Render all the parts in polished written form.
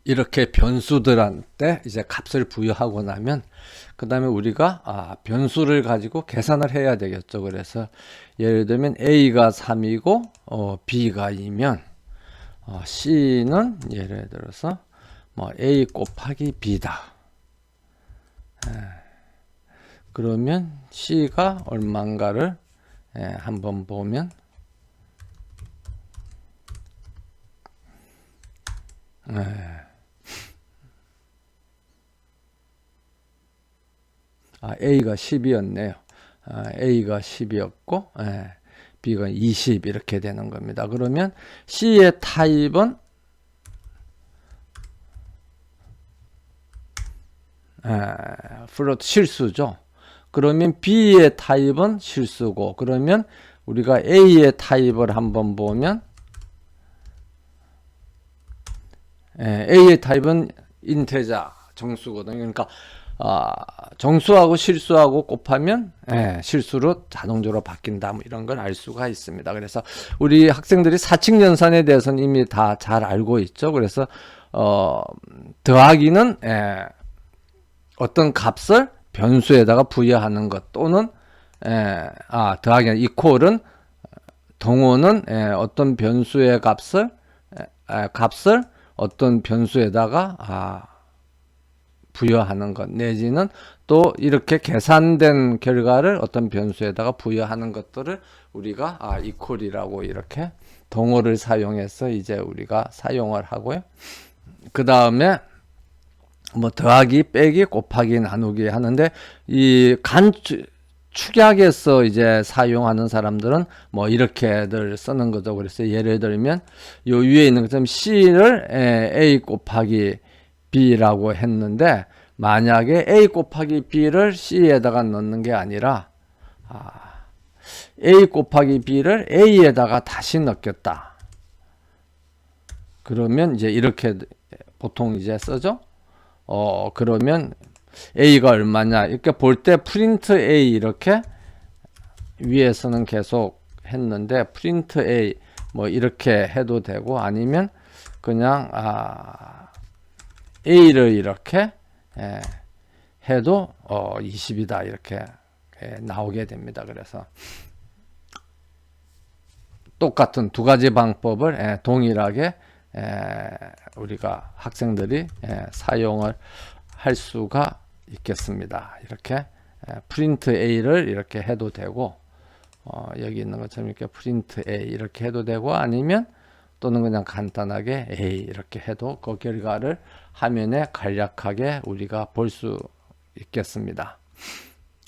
이렇게 변수들한테 이제 값을 부여하고 나면 그 다음에 우리가 변수를 가지고 계산을 해야 되겠죠. 그래서 예를 들면 A가 3이고 B가 2면 C는 예를 들어서 뭐 A 곱하기 B다. 그러면 C가 얼마인가를 한번 보면 A가 10이었네요. A가 10이었고 B가 20 이렇게 되는 겁니다. 그러면 C의 타입은 플롯 실수죠. 그러면 B의 타입은 실수고, 그러면 우리가 A의 타입을 한번 보면 A의 타입은 인테자 정수거든요. 그러니까 정수하고 실수하고 곱하면 실수로 자동적으로 바뀐다, 뭐 이런 걸 알 수가 있습니다. 그래서 우리 학생들이 사칙 연산에 대해서는 이미 다 잘 알고 있죠. 그래서 더하기는 어떤 값을 변수에다가 부여하는 것, 또는 더하기 이퀄은 동호는 어떤 변수의 값을 어떤 변수에다가 부여하는 것, 내지는 또 이렇게 계산된 결과를 어떤 변수에다가 부여하는 것들을 우리가 이퀄이라고 이렇게 동호를 사용해서 이제 우리가 사용을 하고요. 그 다음에 뭐 더하기, 빼기, 곱하기, 나누기 하는데 이 축약에서 이제 사용하는 사람들은 뭐 이렇게들 쓰는 거죠. 그래서 예를 들면 요 위에 있는 것처럼 C를 A 곱하기 B라고 했는데, 만약에 A 곱하기 B를 C에다가 넣는 게 아니라 A 곱하기 B를 A에다가 다시 넣겠다. 그러면 이제 이렇게 보통 이제 쓰죠. 그러면 A가 얼마냐 이렇게 볼 때 프린트 A 이렇게 위에서는 계속 했는데 프린트 A 뭐 이렇게 해도 되고, 아니면 그냥 A를 이렇게 해도 20이다 이렇게 나오게 됩니다. 그래서 똑같은 두 가지 방법을 동일하게 우리가 학생들이 사용을 할 수가 있겠습니다. 이렇게 프린트 A를 이렇게 해도 되고, 여기 있는 것처럼 이렇게 프린트 A 이렇게 해도 되고, 아니면 또는 그냥 간단하게 A 이렇게 해도 그 결과를 화면에 간략하게 우리가 볼 수 있겠습니다.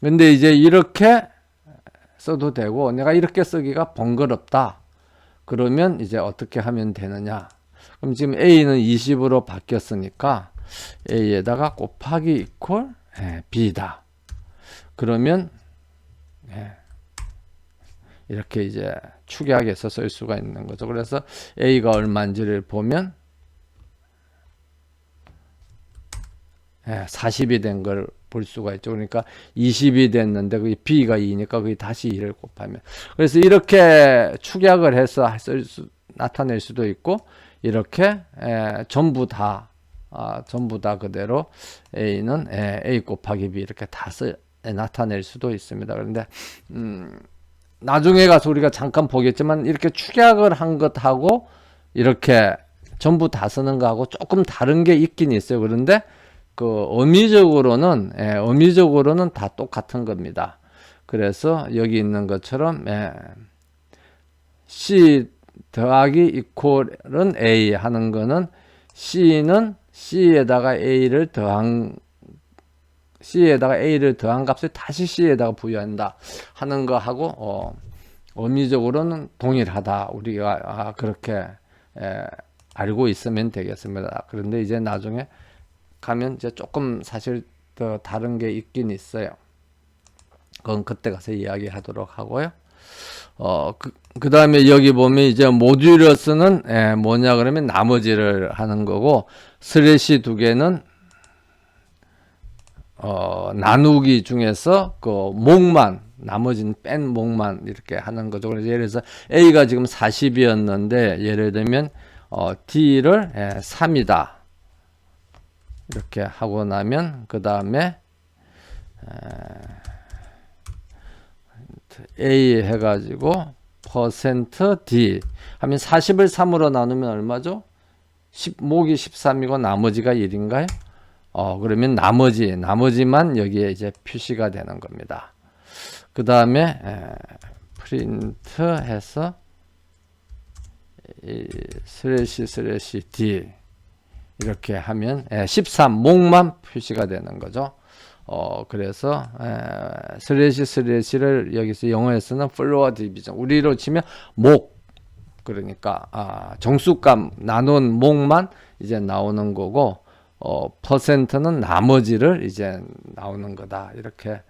근데 이제 이렇게 써도 되고, 내가 이렇게 쓰기가 번거롭다 그러면 이제 어떻게 하면 되느냐. 그럼 지금 A는 20으로 바뀌었으니까 A에다가 곱하기 이퀄 B다. 그러면 이렇게 이제 축약해서 쓸 수가 있는 거죠. 그래서 A가 얼마인지를 보면 40이 된 걸 볼 수가 있죠. 그러니까 20이 됐는데 그게 B가 2니까 그게 다시 2를 곱하면, 그래서 이렇게 축약을 해서 나타낼 수도 있고, 이렇게 전부 다 그대로 A는 A 곱하기 B 이렇게 다 나타낼 수도 있습니다. 그런데 나중에 가서 우리가 잠깐 보겠지만, 이렇게 축약을 한 것하고 이렇게 전부 다 쓰는 거하고 조금 다른 게 있긴 있어요. 그런데 그 의미적으로는 다 똑같은 겁니다. 그래서 여기 있는 것처럼 C 더하기 이퀄은 A 하는 거는 C는 C에다가 A를 더한 값을 다시 C에다가 부여한다 하는 거하고 의미적으로는 동일하다. 우리가 그렇게 알고 있으면 되겠습니다. 그런데 이제 나중에 가면 이제 조금 사실 더 다른 게 있긴 있어요. 그건 그때 가서 이야기하도록 하고요. 그 다음에 여기 보면 이제 모듈러스는 뭐냐 그러면 나머지를 하는 거고, 슬래시 두 개는 나누기 중에서 그 목만, 나머지는 뺀 목만 이렇게 하는 거죠. 그래서 예를 들어서 A가 지금 40이었는데 예를 들면 D를 3이다. 이렇게 하고 나면 그 다음에 A 해가지고 %D 하면 40을 3으로 나누면 얼마죠? 목이 13이고 나머지가 1인가요? 그러면 나머지만 여기에 이제 표시가 되는 겁니다. 그 다음에 프린트 해서 //D 이렇게 하면 13 목만 표시가 되는 거죠. 그래서 //를 여기서 영어에서는 플로어 디비전 우리로 치면 목 그러니까 정수값 나눈 목만 이제 나오는 거고 %는 나머지를 이제 나오는 거다 이렇게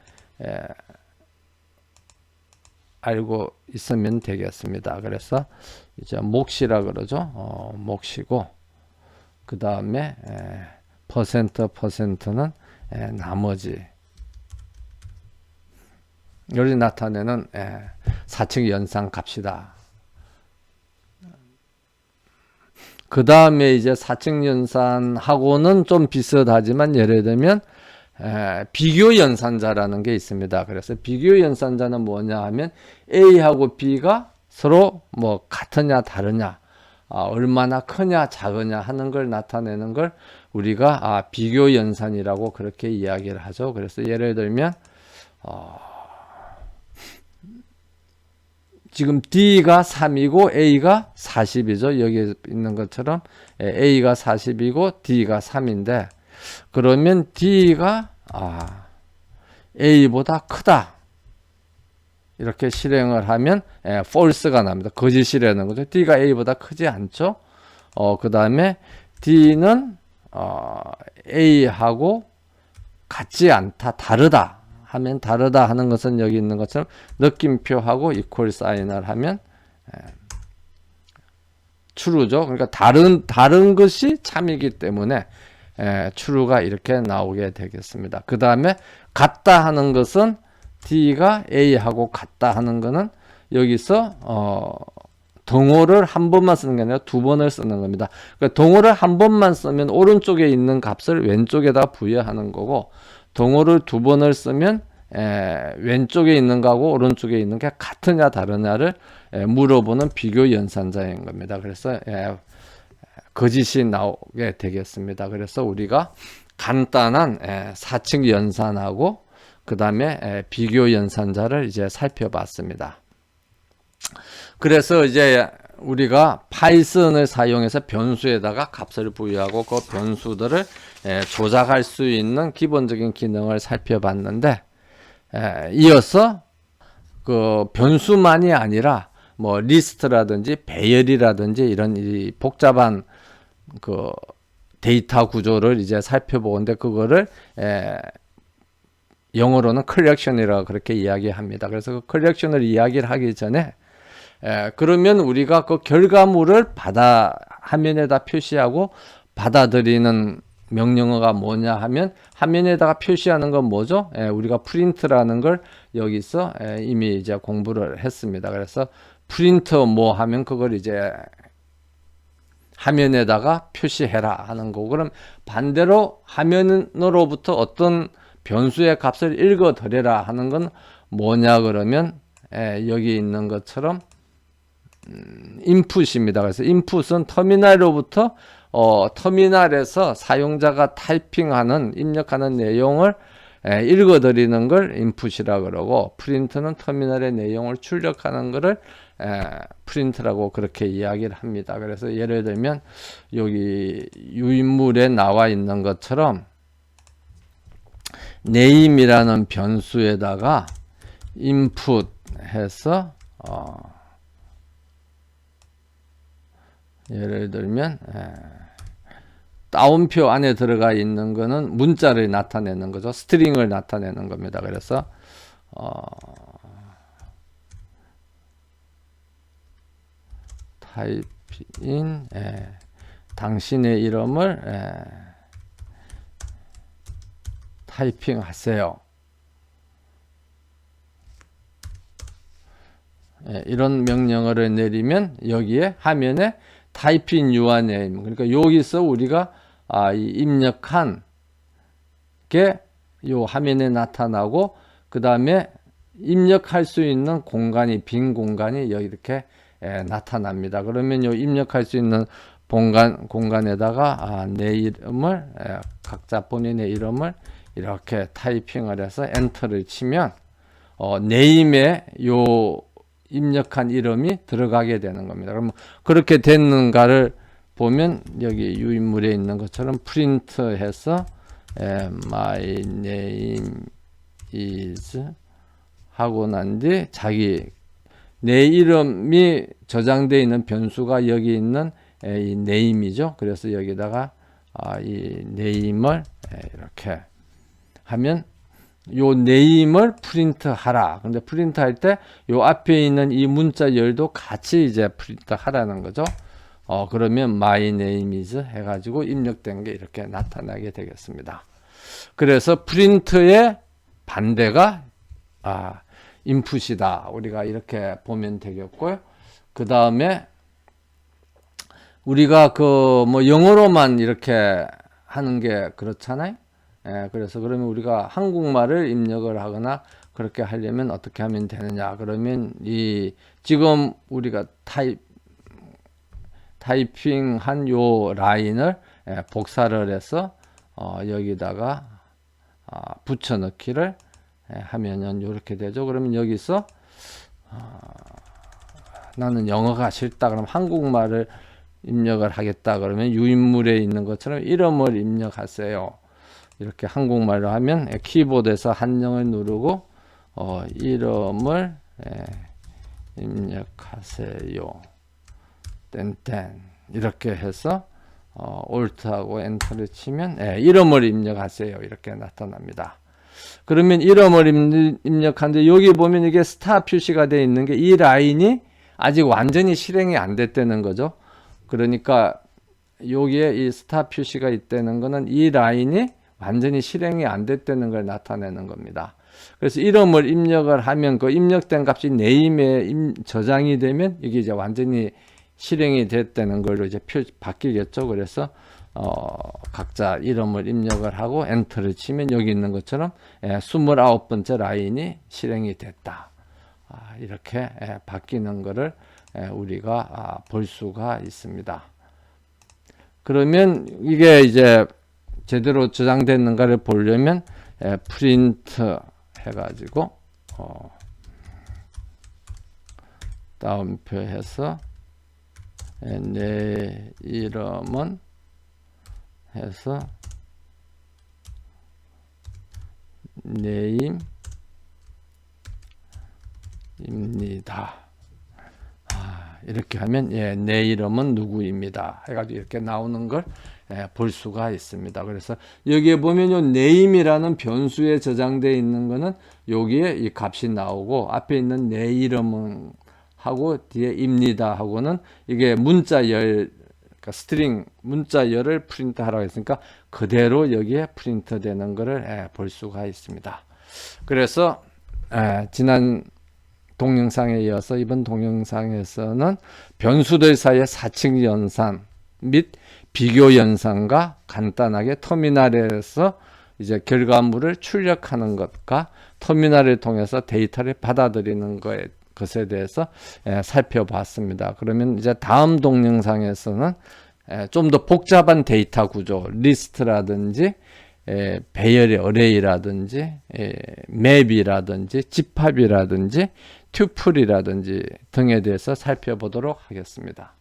알고 있으면 되겠습니다. 그래서 이제 몫이라 그러죠. 몫이고 그 다음에 %는 나머지 여기 나타내는 4층 연산 값이다. 그 다음에 이제 4층 연산하고는 좀 비슷하지만 예를 들면 비교 연산자라는 게 있습니다. 그래서 비교 연산자는 뭐냐 하면 A하고 B가 서로 뭐 같으냐 다르냐 얼마나 크냐 작으냐 하는 걸 나타내는 걸 우리가 비교 연산이라고 그렇게 이야기를 하죠. 그래서 예를 들면 지금 D가 3이고 A가 40이죠. 여기 있는 것처럼 A가 40이고 D가 3인데 그러면 D가 A보다 크다. 이렇게 실행을 하면 false가 납니다. 거짓이라는 거죠. D가 A보다 크지 않죠. 그 다음에 D는 A하고 같지 않다. 다르다. 하면 다르다 하는 것은 여기 있는 것처럼 느낌표하고 이퀄 사인을 하면 true죠. 그러니까 다른 것이 참이기 때문에 true가 이렇게 나오게 되겠습니다. 그 다음에 같다 하는 것은 D가 A하고 같다 하는 것은 여기서 동호를 한 번만 쓰는 게 아니라 두 번을 쓰는 겁니다. 그러니까 동호를 한 번만 쓰면 오른쪽에 있는 값을 왼쪽에다 부여하는 거고 동호를 두 번을 쓰면 왼쪽에 있는 거하고 오른쪽에 있는 게 같으냐 다르냐를 물어보는 비교 연산자인 겁니다. 그래서 거짓이 나오게 되겠습니다. 그래서 우리가 간단한 4층 연산하고 그 다음에 비교 연산자를 이제 살펴봤습니다. 그래서 이제 우리가 파이썬을 사용해서 변수에다가 값을 부여하고 그 변수들을 조작할 수 있는 기본적인 기능을 살펴봤는데 이어서 그 변수만이 아니라 뭐 리스트라든지 배열이라든지 이런 이 복잡한 그 데이터 구조를 이제 살펴보는데 그거를 영어로는 컬렉션이라고 그렇게 이야기합니다. 그래서 그 컬렉션을 이야기를 하기 전에 그러면 우리가 그 결과물을 화면에다 표시하고 받아들이는 명령어가 뭐냐 하면 화면에다가 표시하는 건 뭐죠? 우리가 프린트라는 걸 여기서 이미 이제 공부를 했습니다. 그래서 프린트 뭐 하면 그걸 이제 화면에다가 표시해라 하는 거고 그럼 반대로 화면으로부터 어떤 변수의 값을 읽어드려라 하는 건 뭐냐 그러면 여기 있는 것처럼 인풋입니다. 그래서 인풋은 터미널로부터 터미널에서 사용자가 타이핑하는 입력하는 내용을 읽어드리는 걸 인풋이라 그러고 프린트는 터미널의 내용을 출력하는 것을 프린트라고 그렇게 이야기를 합니다. 그래서 예를 들면 여기 유인물에 나와 있는 것처럼 name이라는 변수에다가 input 해서 예를 들면 따옴표 안에 들어가 있는 거는 문자를 나타내는 거죠. 스트링을 나타내는 겁니다. 그래서 타입인 당신의 이름을 타이핑 하세요. 이런 명령어를 내리면 여기에 화면에 타이핑 your name 그러니까 여기서 우리가 이 입력한 게 요 화면에 나타나고 그 다음에 입력할 수 있는 공간이 빈 공간이 여기 이렇게 나타납니다. 그러면 요 입력할 수 있는 공간에다가 내 이름을 각자 본인의 이름을 이렇게 타이핑을 해서 엔터를 치면 네임에 요 입력한 이름이 들어가게 되는 겁니다. 그럼 그렇게 됐는가를 보면 여기 유인물에 있는 것처럼 프린트해서 my name is 하고 난 뒤 자기 내 이름이 저장되어 있는 변수가 여기 있는 이 name이죠. 그래서 여기다가 이 name을 이렇게 하면 요 name을 프린트 하라. 근데 프린트 할 때 요 앞에 있는 이 문자 열도 같이 이제 프린트 하라는 거죠. 그러면 my name is 해가지고 입력된 게 이렇게 나타나게 되겠습니다. 그래서 프린트의 반대가 인풋이다. 우리가 이렇게 보면 되겠고요. 그 다음에 우리가 뭐 영어로만 이렇게 하는 게 그렇잖아요. 그래서 그러면 우리가 한국말을 입력을 하거나 그렇게 하려면 어떻게 하면 되느냐. 그러면 지금 우리가 타이핑한 요 라인을 복사를 해서 여기다가 붙여넣기를 하면은 이렇게 되죠. 그러면 여기서 나는 영어가 싫다. 그럼 한국말을 입력을 하겠다. 그러면 유인물에 있는 것처럼 이름을 입력하세요. 이렇게 한국말로 하면 키보드에서 한영을 누르고 이름을 입력하세요. 땡땡 이렇게 해서 Alt하고 엔터를 치면 이름을 입력하세요. 이렇게 나타납니다. 그러면 이름을 입력하는데 여기 보면 이게 스타 표시가 되어 있는 게 이 라인이 아직 완전히 실행이 안 됐다는 거죠. 그러니까 여기에 이 스타 표시가 있다는 거는 이 라인이 완전히 실행이 안 됐다는 걸 나타내는 겁니다. 그래서 이름을 입력을 하면 그 입력된 값이 네임에 저장이 되면 이게 이제 완전히 실행이 됐다는 걸로 이제 바뀌겠죠. 그래서 각자 이름을 입력을 하고 엔터를 치면 여기 있는 것처럼 29번째 라인이 실행이 됐다. 이렇게 바뀌는 것을 우리가 볼 수가 있습니다. 그러면 이게 이제 제대로 저장됐는가를 보려면 프린트 해가지고 다운표 해서 내 이름은 해서 네임입니다. 이렇게 하면 내 이름은 누구입니다. 해가지고 이렇게 나오는 걸 볼 수가 있습니다. 그래서 여기에 보면 요 name이라는 변수에 저장되어 있는 거는 여기에 이 값이 나오고 앞에 있는 내 이름은 하고 뒤에 입니다 하고는 이게 문자열 그러니까 스트링 문자열을 프린트 하라고 했으니까 그대로 여기에 프린트 되는 것을 볼 수가 있습니다. 그래서 지난 동영상에 이어서 이번 동영상에서는 변수들 사이의 사칙 연산 및 비교 연산과 간단하게 터미널에서 이제 결과물을 출력하는 것과 터미널을 통해서 데이터를 받아들이는 것에 대해서 살펴봤습니다. 그러면 이제 다음 동영상에서는 좀 더 복잡한 데이터 구조, 리스트라든지 배열의 어레이라든지 맵이라든지 집합이라든지 튜플이라든지 등에 대해서 살펴보도록 하겠습니다.